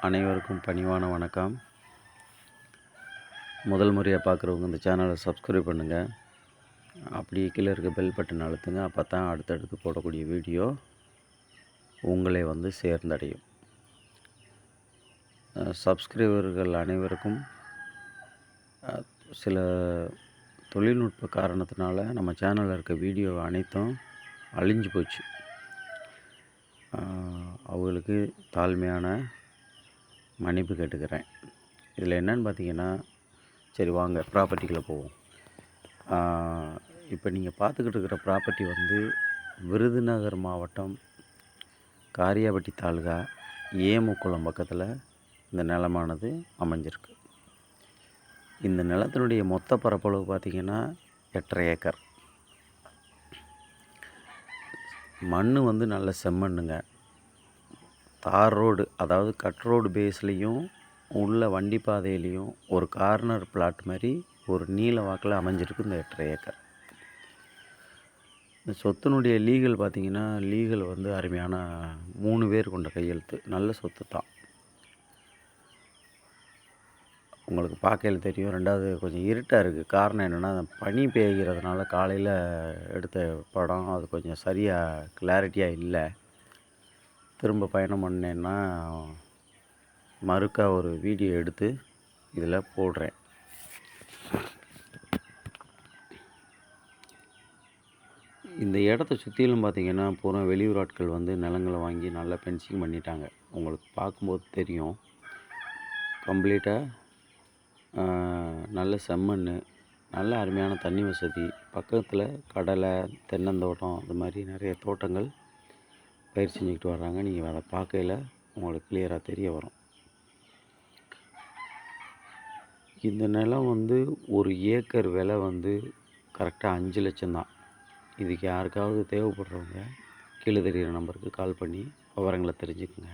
அனைவருக்கும் பணிவான வணக்கம். முதல் முறையாக பார்க்குறவங்க இந்த சேனலை சப்ஸ்கிரைப் பண்ணுங்கள். அப்படியே கீழே இருக்க பெல் பட்டன் அழுத்துங்க. அப்போ தான் அடுத்தடுத்து போடக்கூடிய வீடியோ உங்களை சேர்ந்தடையும். சப்ஸ்கிரைபர்கள் அனைவருக்கும் சில தொழில்நுட்ப காரணத்தினால நம்ம சேனலில் இருக்க வீடியோ அனைத்தும் அழிஞ்சு போச்சு. அவங்களுக்கு தாழ்மையான மன்னிப்பு கேட்டுக்கிறேன். இதில் என்னென்னு பார்த்தீங்கன்னா, சரி வாங்க ப்ராப்பர்ட்டிக்குள்ளே போவோம். இப்போ நீங்கள் பார்த்துக்கிட்டு இருக்கிற ப்ராப்பர்ட்டி விருதுநகர் மாவட்டம் காரியாபட்டி தாலுகா ஏமுக்குளம் பக்கத்தில் இந்த நிலமானது அமைஞ்சிருக்கு. இந்த நிலத்தினுடைய மொத்த பரப்பளவு பார்த்திங்கன்னா 8.5 ஏக்கர். மண் நல்ல செம்மண்ணுங்க. தார் ரோடு, அதாவது கட் ரோடு பேஸ்லேயும் உள்ள வண்டி பாதையிலையும் ஒரு கார்னர் பிளாட் மாதிரி ஒரு நீல வாக்கில் அமைஞ்சிருக்கு இந்த 8.5 ஏக்கர். இந்த சொத்தினுடைய லீகல் பார்த்திங்கன்னா, லீகல் அருமையான 3 பேர் கொண்ட கையெழுத்து. நல்ல சொத்து தான். உங்களுக்கு பார்க்கையில் தெரியும். ரெண்டாவது கொஞ்சம் இருட்டாக இருக்குது. காரணம் என்னென்னா, பனி பெய்கிறதுனால காலையில் எடுத்த படம் அது கொஞ்சம் சரியாக கிளாரிட்டியாக இல்லை. திரும்ப பயணம் பண்ணேன்னா மறுக்கா ஒரு வீடியோ எடுத்து இதில் போடுறேன். இந்த இடத்த சுற்றிலும் பார்த்திங்கன்னா பூரா வெளியூர் ஆட்கள் நிலங்களை வாங்கி நல்லா பென்சிங் பண்ணிட்டாங்க. உங்களுக்கு பார்க்கும்போது தெரியும். கம்ப்ளீட்டாக நல்ல செம்மண், நல்ல அருமையான தண்ணி வசதி, பக்கத்தில் கடலை, தென்னந்தோட்டம், அது மாதிரி நிறைய தோட்டங்கள் பயிர் செஞ்சுக்கிட்டு வர்றாங்க. நீங்கள் அதை பார்க்கையில் உங்களுக்கு கிளியராக தெரிய வரும். இந்த நிலம் 1 ஏக்கர் விலை கரெக்டாக 5 லட்சம் தான். இதுக்கு யாருக்காவது தேவைப்படுறவங்க கீழே தெரிகிற நம்பருக்கு கால் பண்ணி விவரங்களை தெரிஞ்சுக்குங்க.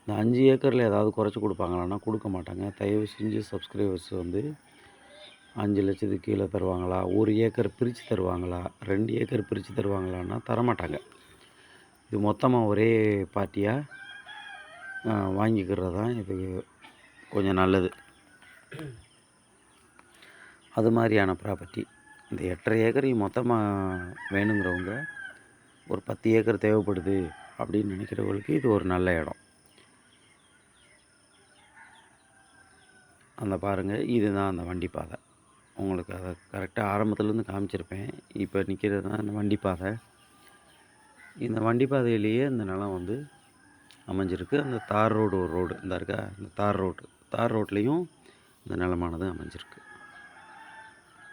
இந்த 5 ஏக்கரில் ஏதாவது குறைச்சி கொடுப்பாங்களான்னா கொடுக்க மாட்டாங்க. தயவு செஞ்சு சப்ஸ்கிரைபர்ஸ் 5 லட்சத்துக்கு கீழே தருவாங்களா, 1 ஏக்கர் பிரித்து தருவாங்களா, 2 ஏக்கர் பிரித்து தருவாங்களான்னா தரமாட்டாங்க. இது மொத்தமாக ஒரே பார்ட்டியாக வாங்கிக்கிறது தான் இது கொஞ்சம் நல்லது. அது மாதிரியான ப்ராப்பர்ட்டி இந்த 8.5 ஏக்கரையும் மொத்தமாக வேணுங்கிறவங்க, ஒரு 10 ஏக்கர் தேவைப்படுது அப்படின்னு நினைக்கிறவங்களுக்கு இது ஒரு நல்ல இடம். அந்த பாருங்கள், இதுதான் அந்த வண்டி பாதை. உங்களுக்கு அதை கரெக்டாக ஆரம்பத்துலேருந்து காமிச்சிருப்பேன். இப்போ நிற்கிறது தான் இந்த வண்டி பாதை. இந்த வண்டி பாதையிலேயே இந்த நிலம் அமைஞ்சிருக்கு. அந்த தார் ரோடு ஒரு ரோடு இந்த இருக்கா, இந்த தார் ரோட்லேயும் இந்த நிலமானது அமைஞ்சிருக்கு.